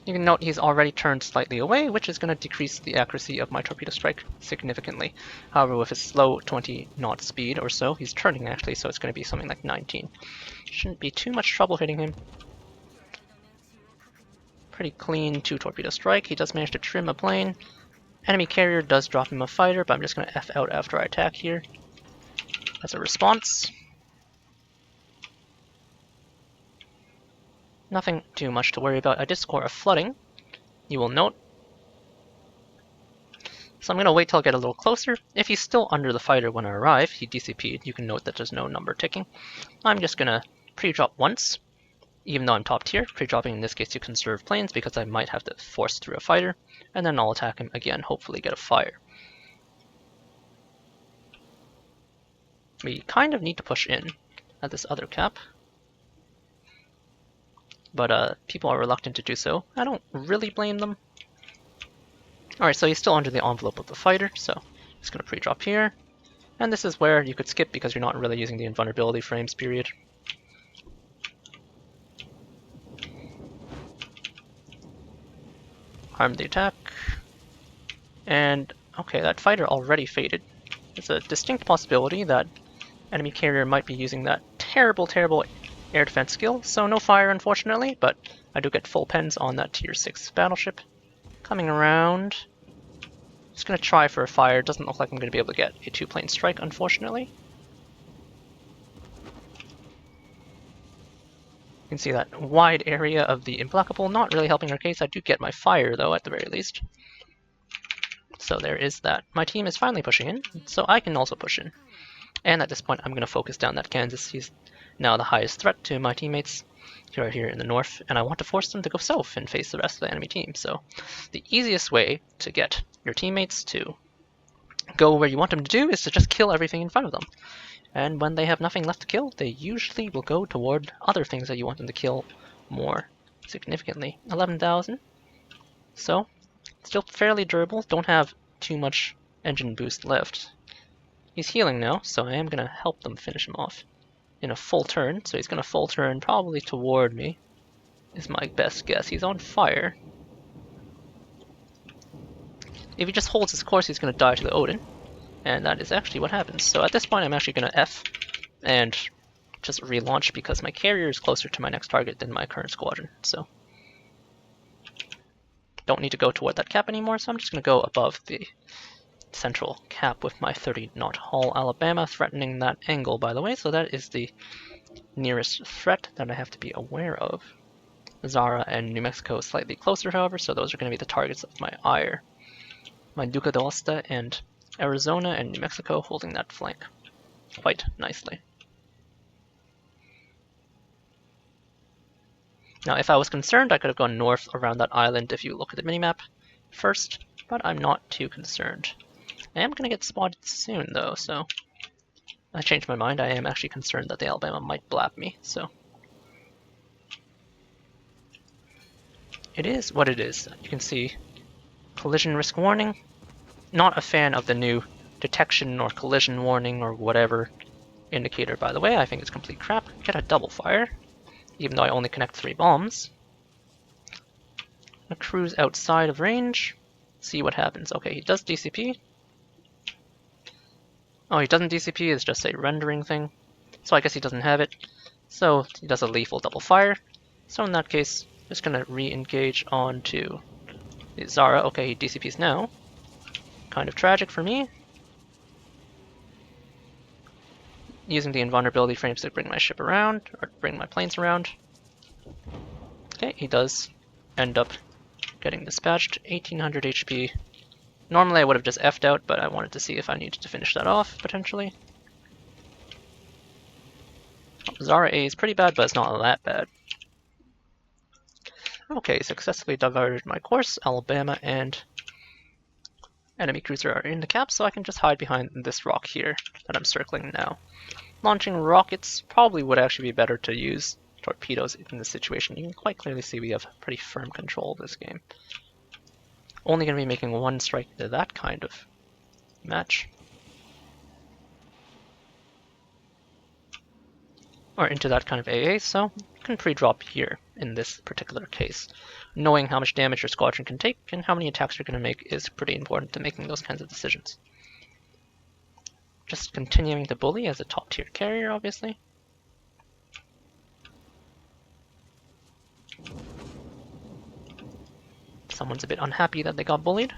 You can note he's already turned slightly away, which is going to decrease the accuracy of my torpedo strike significantly. However, with his slow 20-knot speed or so, he's turning actually, so it's going to be something like 19. Shouldn't be too much trouble hitting him. Pretty clean 2 torpedo strike. He does manage to trim a plane. Enemy carrier does drop him a fighter, but I'm just going to F out after I attack here as a response. Nothing too much to worry about. I did score a flooding, you will note. So I'm going to wait till I get a little closer. If he's still under the fighter when I arrive, he DCP'd. You can note that there's no number ticking. I'm just going to pre-drop once, even though I'm top tier. Pre-dropping in this case to conserve planes because I might have to force through a fighter, and then I'll attack him again, hopefully get a fire. We kind of need to push in at this other cap, but people are reluctant to do so. I don't really blame them. Alright, so he's still under the envelope of the fighter, so just going to pre-drop here. And this is where you could skip because you're not really using the invulnerability frames period. Arm the attack. And, okay, that fighter already faded. It's a distinct possibility that enemy carrier might be using that terrible, terrible air defense skill, so no fire unfortunately, but I do get full pens on that tier 6 battleship. Coming around, just going to try for a fire. Doesn't look like I'm going to be able to get a 2-plane strike unfortunately. You can see that wide area of the Implacable, not really helping our case. I do get my fire though at the very least. So there is that. My team is finally pushing in, so I can also push in. And at this point I'm going to focus down that Kansas. He's now the highest threat to my teammates who are here in the north, and I want to force them to go south and face the rest of the enemy team. So the easiest way to get your teammates to go where you want them to do is to just kill everything in front of them. And when they have nothing left to kill, they usually will go toward other things that you want them to kill more significantly. 11,000. So still fairly durable, don't have too much engine boost left. He's healing now, so I am going to help them finish him off in a full turn. So he's going to full turn probably toward me, is my best guess. He's on fire. If he just holds his course, he's going to die to the Odin, and that is actually what happens. So at this point, I'm actually going to F and just relaunch because my carrier is closer to my next target than my current squadron. So don't need to go toward that cap anymore, so I'm just going to go above the central cap with my 30-knot hull. Alabama threatening that angle, by the way, so that is the nearest threat that I have to be aware of. Zara and New Mexico is slightly closer, however, so those are going to be the targets of my ire. My Duca d'Osta and Arizona and New Mexico holding that flank quite nicely. Now, if I was concerned, I could have gone north around that island if you look at the minimap first, but I'm not too concerned. I am going to get spotted soon, though, so I changed my mind. I am actually concerned that the Alabama might blap me, so it is what it is. You can see collision risk warning. Not a fan of the new detection or collision warning or whatever indicator, by the way. I think it's complete crap. Get a double fire, even though I only connect 3 bombs. I'm gonna cruise outside of range, see what happens. Okay, he does DCP. Oh, he doesn't DCP, it's just a rendering thing. So I guess he doesn't have it. So he does a lethal double fire. So in that case, just gonna re-engage onto the Zara. Okay, he DCPs now. Kind of tragic for me. Using the invulnerability frames to bring my ship around, or bring my planes around. Okay, he does end up getting dispatched. 1800 HP. Normally I would have just F'd out, but I wanted to see if I needed to finish that off, potentially. Zara A is pretty bad, but it's not that bad. Okay, successfully diverted my course. Alabama and enemy cruiser are in the cap, so I can just hide behind this rock here that I'm circling now. Launching rockets probably would actually be better to use torpedoes in this situation. You can quite clearly see we have pretty firm control of this game. Only going to be making one strike into that kind of match. Or into that kind of AA, so you can pre-drop here in this particular case. Knowing how much damage your squadron can take and how many attacks you're going to make is pretty important to making those kinds of decisions. Just continuing to bully as a top tier carrier, obviously. Someone's a bit unhappy that they got bullied.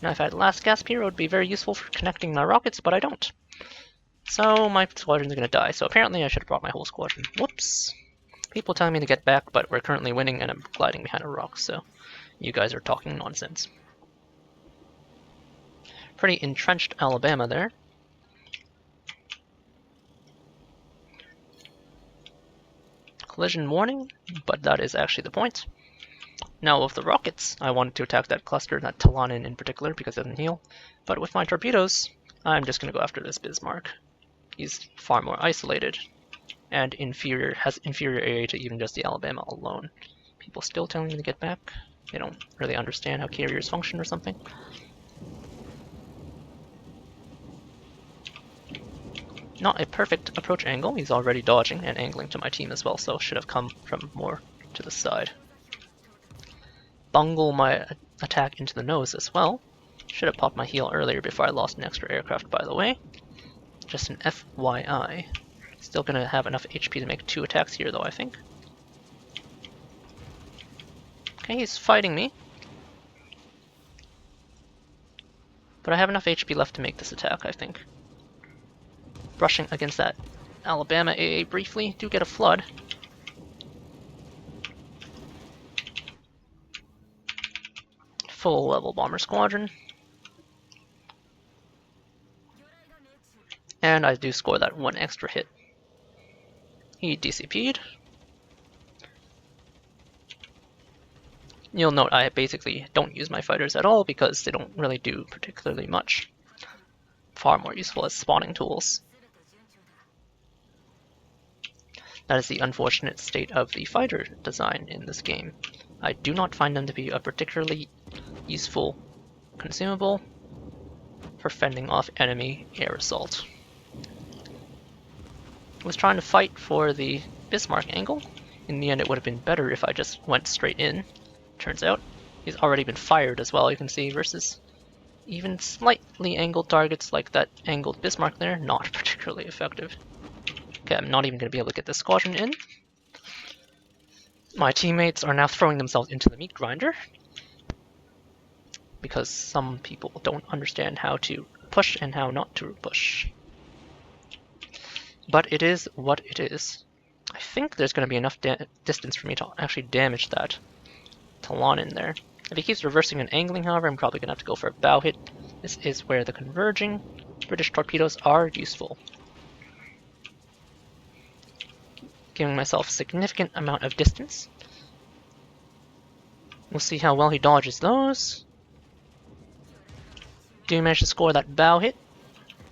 Now if I had last gasp here, it would be very useful for connecting my rockets, but I don't. So my squadron's gonna die, so apparently I should have brought my whole squadron. Whoops! People telling me to get back, but we're currently winning and I'm gliding behind a rock, so you guys are talking nonsense. Pretty entrenched Alabama there. Collision warning, but that is actually the point. Now with the rockets, I wanted to attack that cluster, that Talanin in particular, because it doesn't heal. But with my torpedoes, I'm just going to go after this Bismarck. He's far more isolated, and has inferior AA to even just the Alabama alone. People still telling me to get back. They don't really understand how carriers function or something. Not a perfect approach angle. He's already dodging and angling to my team as well, so should have come from more to the side. Bungle my attack into the nose as well. Should have popped my heal earlier before I lost an extra aircraft, by the way. Just an FYI. Still gonna have enough HP to make 2 attacks here, though, I think. Okay, he's fighting me. But I have enough HP left to make this attack, I think. Brushing against that Alabama AA briefly. Do get a flood. Full level bomber squadron. And I do score that 1 extra hit. He DCP'd. You'll note I basically don't use my fighters at all because they don't really do particularly much. Far more useful as spawning tools. That is the unfortunate state of the fighter design in this game. I do not find them to be a particularly useful consumable for fending off enemy air assault. I was trying to fight for the Bismarck angle. In the end, it would have been better if I just went straight in. Turns out, he's already been fired as well, you can see, versus even slightly angled targets like that angled Bismarck there, not particularly effective. Okay, I'm not even going to be able to get this squadron in. My teammates are now throwing themselves into the meat grinder because some people don't understand how to push and how not to push. But it is what it is. I think there's going to be enough distance for me to actually damage that Talon in there. If he keeps reversing and angling, however, I'm probably going to have to go for a bow hit. This is where the converging British torpedoes are useful. Giving myself a significant amount of distance. We'll see how well he dodges those. Do manage to score that bow hit.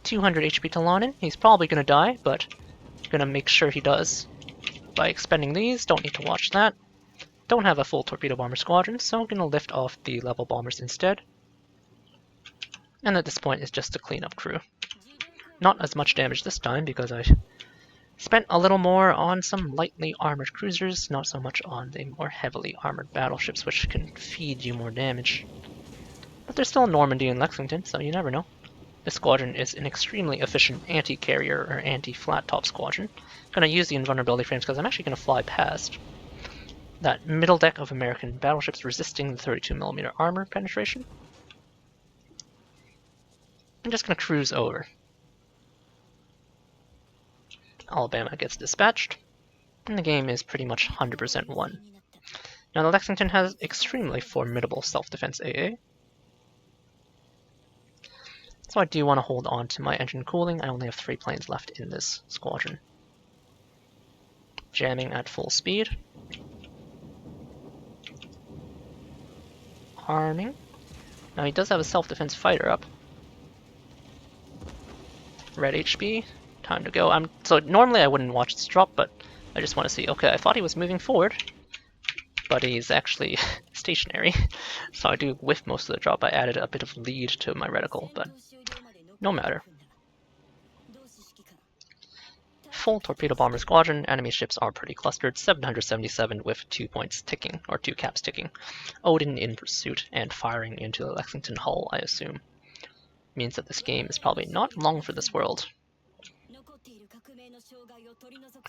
200 HP to Lonin. He's probably going to die, but I'm going to make sure he does by expending these. Don't need to watch that. Don't have a full torpedo bomber squadron, so I'm going to lift off the level bombers instead. And at this point, it's just a cleanup crew. Not as much damage this time because I spent a little more on some lightly armored cruisers, not so much on the more heavily armored battleships, which can feed you more damage. But there's still Normandy and Lexington, so you never know. This squadron is an extremely efficient anti-carrier or anti-flat-top squadron. I'm going to use the invulnerability frames because I'm actually going to fly past that middle deck of American battleships resisting the 32mm armor penetration. I'm just going to cruise over. Alabama gets dispatched, and the game is pretty much 100% won. Now the Lexington has extremely formidable self-defense AA. So I do want to hold on to my engine cooling. I only have 3 planes left in this squadron. Jamming at full speed. Arming. Now he does have a self-defense fighter up. Red HB. Time to go. So normally I wouldn't watch this drop, but I just want to see. Okay, I thought he was moving forward, but he's actually stationary. So I do whiff most of the drop. I added a bit of lead to my reticle, but no matter. Full torpedo bomber squadron. Enemy ships are pretty clustered. 777 with 2 points ticking, or 2 caps ticking. Odin in pursuit and firing into the Lexington hull, I assume. Means that this game is probably not long for this world.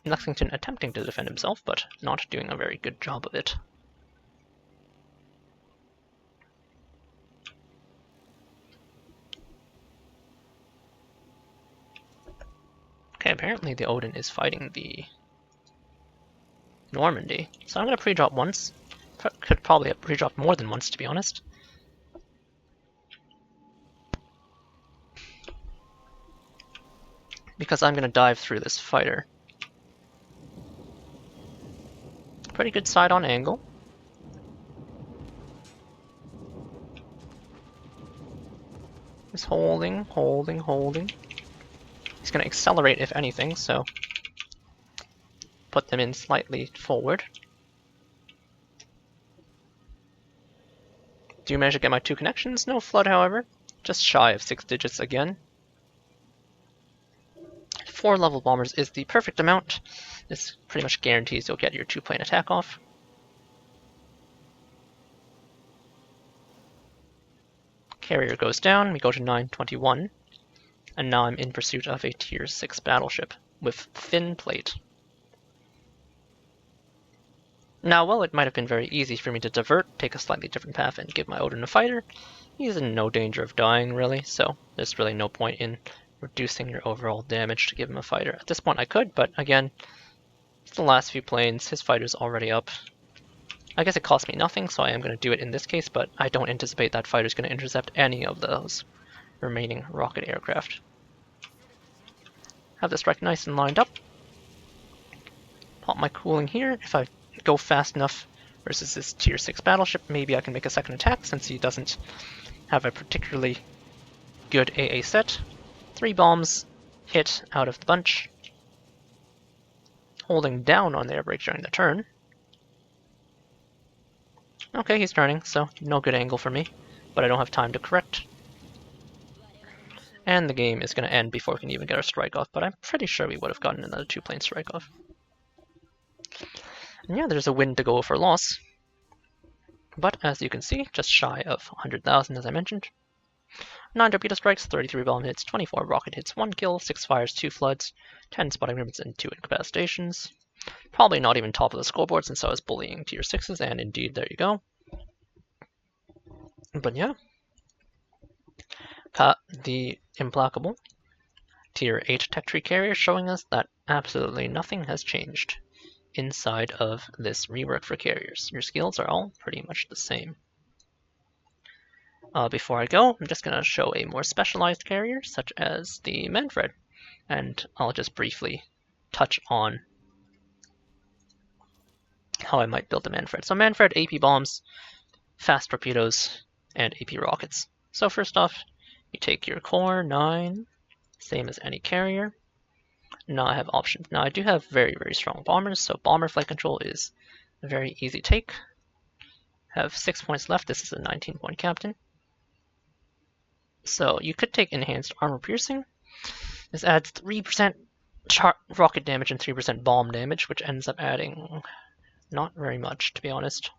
Lexington attempting to defend himself, but not doing a very good job of it. Okay, apparently the Odin is fighting the Normandy. So I'm going to pre-drop once. Could probably have pre-dropped more than once, to be honest. Because I'm going to dive through this fighter. Pretty good side-on angle. Just holding. He's going to accelerate if anything, so put them in slightly forward. Do manage to get my 2 connections? No flood, however. Just shy of 6 digits again. 4 level bombers is the perfect amount. This pretty much guarantees you'll get your 2-plane attack off. Carrier goes down, we go to 921. And now I'm in pursuit of a tier 6 battleship with thin plate. Now, while it might have been very easy for me to divert, take a slightly different path, and give my Odin a fighter, he's in no danger of dying, really, so there's really no point in reducing your overall damage to give him a fighter. At this point I could, but again, it's the last few planes, his fighter's already up. I guess it cost me nothing, so I am going to do it in this case, but I don't anticipate that fighter's going to intercept any of those remaining rocket aircraft. Have the strike nice and lined up. Pop my cooling here. If I go fast enough versus this tier 6 battleship, maybe I can make a second attack since he doesn't have a particularly good AA set. 3 bombs hit out of the bunch. Holding down on the air brake during the turn. Okay, he's turning, so no good angle for me, but I don't have time to correct. And the game is going to end before we can even get our strike off, but I'm pretty sure we would have gotten another 2-plane strike off. And yeah, there's a win to go for loss. But as you can see, just shy of 100,000 as I mentioned. 9 torpedo strikes, 33 bomb hits, 24 rocket hits, 1 kill, 6 fires, 2 floods, 10 spotting movements, and 2 incapacitations. Probably not even top of the scoreboard since I was bullying tier 6s, and indeed, there you go. But yeah. The Implacable tier 8 tech tree carrier showing us that absolutely nothing has changed inside of this rework for carriers. Your skills are all pretty much the same. Before I go, I'm just going to show a more specialized carrier, such as the Manfred, and I'll just briefly touch on how I might build the Manfred. So Manfred, AP bombs, fast torpedoes, and AP rockets. So first off, you take your core 9, same as any carrier. Now I have options. Now I do have very, very strong bombers, so bomber flight control is a very easy take. Have 6 points left. This is a 19-point captain. So you could take enhanced armor piercing. This adds 3% rocket damage and 3% bomb damage, which ends up adding not very much, to be honest.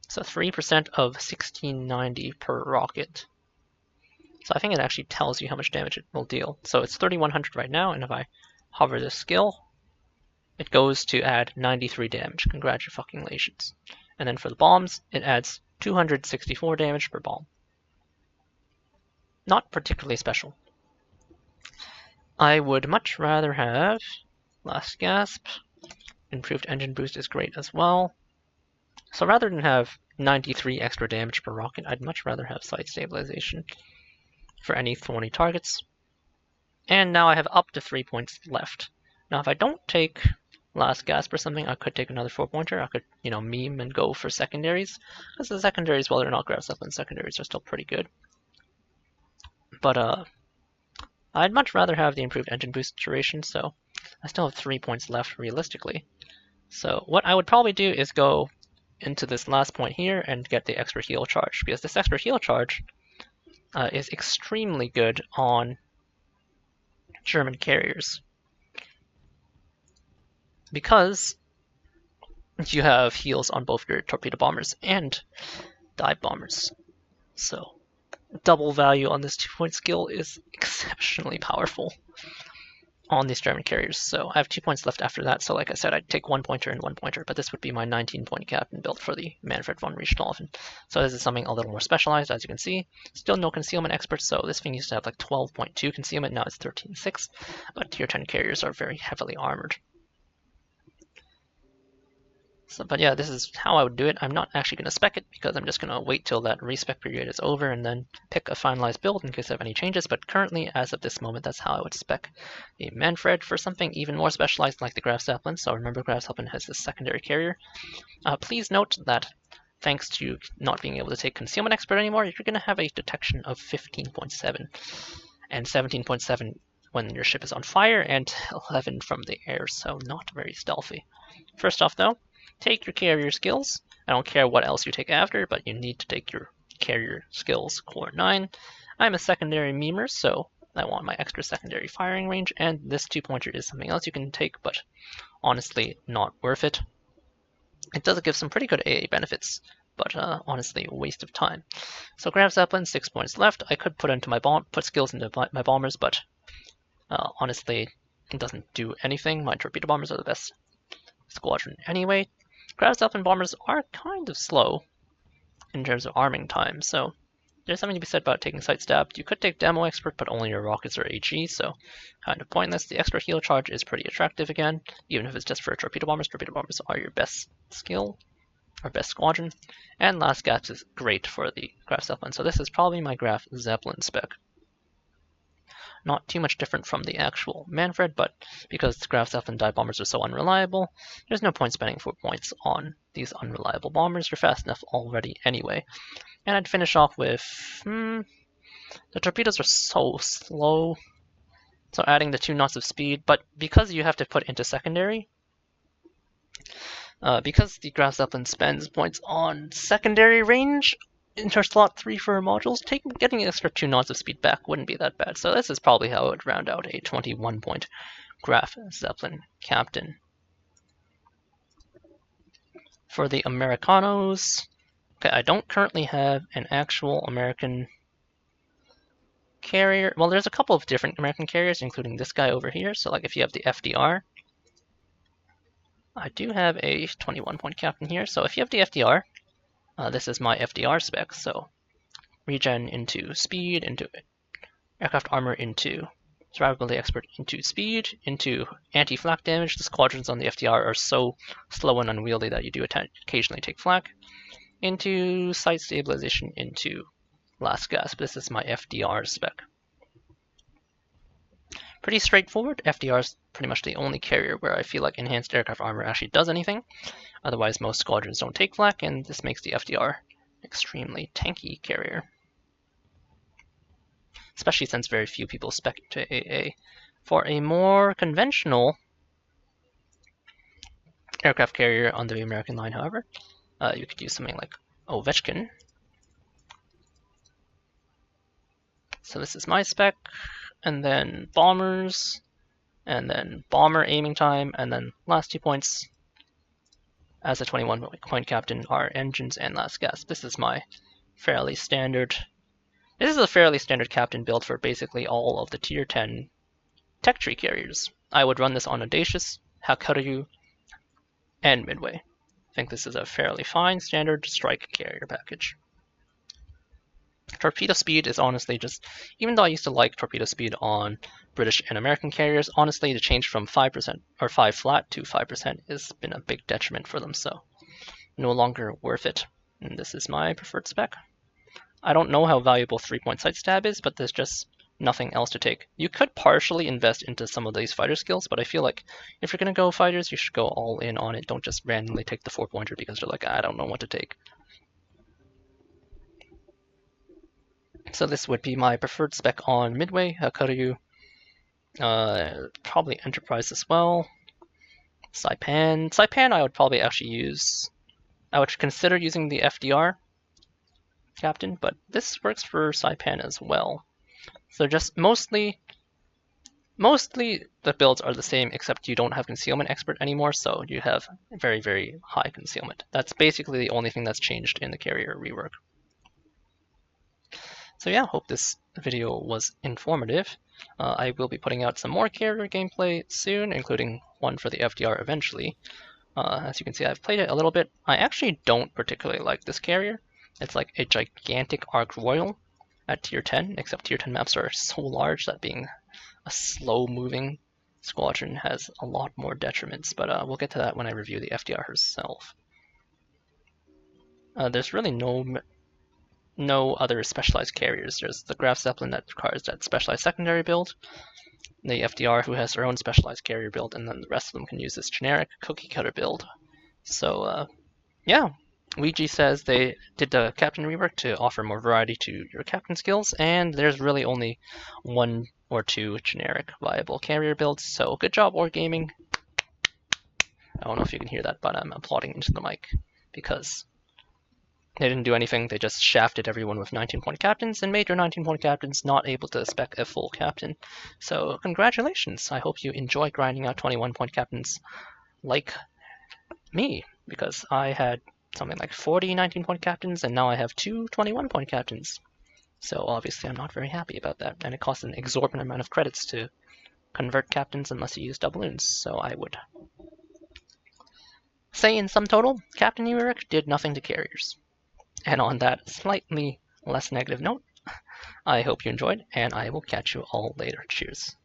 So 3% of 1690 per rocket. So I think it actually tells you how much damage it will deal. So it's 3100 right now, and if I hover this skill, it goes to add 93 damage. Congratulations. And then for the bombs, it adds 264 damage per bomb. Not particularly special. I would much rather have last gasp. Improved engine boost is great as well. So rather than have 93 extra damage per rocket, I'd much rather have site stabilization. for any thorny targets. And now I have up to 3 points left. Now if I don't take last gasp or something, I could take another 4-pointer. I could, meme and go for secondaries. Because the secondaries, well, they're not grass upland secondaries, are still pretty good. But I'd much rather have the improved engine boost duration, so I still have 3 points left realistically. So what I would probably do is go into this last point here and get the extra heal charge, because this extra heal charge is extremely good on German carriers. Because you have heals on both your torpedo bombers and dive bombers. So double value on this 2-point skill is exceptionally powerful on these German carriers. So I have 2 points left after that. So like I said, I'd take 1-pointer and 1-pointer, but this would be my 19-point captain built for the Manfred von Richthofen. So this is something a little more specialized, as you can see. Still no concealment expert, so this thing used to have like 12.2 concealment, now it's 13.6, but tier 10 carriers are very heavily armored. So, but yeah, this is how I would do it. I'm not actually going to spec it because I'm just going to wait till that respec period is over and then pick a finalized build in case I have any changes. But currently, as of this moment, that's how I would spec the Manfred for something even more specialized like the Graf Zeppelin. So remember, Graf Zeppelin has this secondary carrier. Please note that thanks to not being able to take Concealment Expert anymore, you're going to have a detection of 15.7 and 17.7 when your ship is on fire and 11 from the air, so not very stealthy. First off, though, take your carrier skills. I don't care what else you take after, but you need to take your carrier skills core 9. I'm a secondary memer, so I want my extra secondary firing range, and this 2-pointer is something else you can take, but honestly not worth it. It does give some pretty good AA benefits, but honestly a waste of time. So Graf Zeppelin, 6 points left. I could put skills into my bombers, but honestly it doesn't do anything. My torpedo bombers are the best squadron anyway. Graf Zeppelin bombers are kind of slow in terms of arming time, so there's something to be said about taking sight stab. You could take Demo Expert, but only your rockets are HE, so kind of pointless. The extra heal charge is pretty attractive again, even if it's just for torpedo bombers. Torpedo bombers are your best skill, or best squadron. And last gasp is great for the Graf Zeppelin, so this is probably my Graf Zeppelin spec. Not too much different from the actual Manfred, but because the Graf Zeppelin dive bombers are so unreliable, there's no point spending 4 points on these unreliable bombers. You're fast enough already anyway. And I'd finish off with, the torpedoes are so slow, so adding the 2 knots of speed, but because you have to put into secondary, because the Graf Zeppelin spends points on secondary range, into slot 3 for modules, getting an extra 2 knots of speed back wouldn't be that bad. So this is probably how I would round out a 21-point Graf Zeppelin captain. For the Americanos, okay, I don't currently have an actual American carrier. Well, there's a couple of different American carriers, including this guy over here. So like if you have the FDR, I do have a 21-point captain here. So if you have the FDR, this is my FDR spec, so regen into speed, into aircraft armor, into survivability expert, into speed, into anti-flak damage. The squadrons on the FDR are so slow and unwieldy that you do occasionally take flak. Into site stabilization, into last gasp. This is my FDR spec. Pretty straightforward. FDR is pretty much the only carrier where I feel like enhanced aircraft armor actually does anything. Otherwise, most squadrons don't take flak, and this makes the FDR extremely tanky carrier. Especially since very few people spec to AA. For a more conventional aircraft carrier on the American line, however, you could use something like Ovechkin. So this is my spec, and then bombers, and then bomber aiming time, and then last 2 points as a 21-point captain are engines and last gasp. This is my fairly standard. This is a fairly standard captain build for basically all of the tier 10 tech tree carriers. I would run this on Audacious, Hakuryu, and Midway. I think this is a fairly fine standard strike carrier package. Torpedo speed is honestly just, even though I used to like torpedo speed on British and American carriers, honestly the change from 5% or 5 flat to 5% has been a big detriment for them, so no longer worth it. And this is my preferred spec. I don't know how valuable 3-point sight stab is, but there's just nothing else to take. You could partially invest into some of these fighter skills, but I feel like if you're going to go fighters, you should go all in on it. Don't just randomly take the 4-pointer because you're like, I don't know what to take. So this would be my preferred spec on Midway, Kuryu, probably Enterprise as well. Saipan I would probably actually use. I would consider using the FDR captain, but this works for Saipan as well. So just mostly the builds are the same, except you don't have concealment expert anymore, so you have very, very high concealment. That's basically the only thing that's changed in the carrier rework. So yeah, hope this video was informative. I will be putting out some more carrier gameplay soon, including one for the FDR eventually. As you can see, I've played it a little bit. I actually don't particularly like this carrier. It's like a gigantic Arc Royal at tier 10, except tier 10 maps are so large that being a slow-moving squadron has a lot more detriments, but we'll get to that when I review the FDR herself. There's really no other specialized carriers. There's the Graf Zeppelin that requires that specialized secondary build, the FDR who has their own specialized carrier build, and then the rest of them can use this generic cookie cutter build. So yeah, Ouija says they did the captain rework to offer more variety to your captain skills, and there's really only 1 or 2 generic viable carrier builds, so good job Wargaming. I don't know if you can hear that, but I'm applauding into the mic because they didn't do anything. They just shafted everyone with 19-point captains and made your 19-point captains not able to spec a full captain. So congratulations. I hope you enjoy grinding out 21-point captains like me, because I had something like 40 19-point captains, and now I have 2 21-point captains. So obviously I'm not very happy about that, and it costs an exorbitant amount of credits to convert captains unless you use doubloons, so I would say in sum total, Captain Rework did nothing to carriers. And on that slightly less negative note, I hope you enjoyed, and I will catch you all later. Cheers.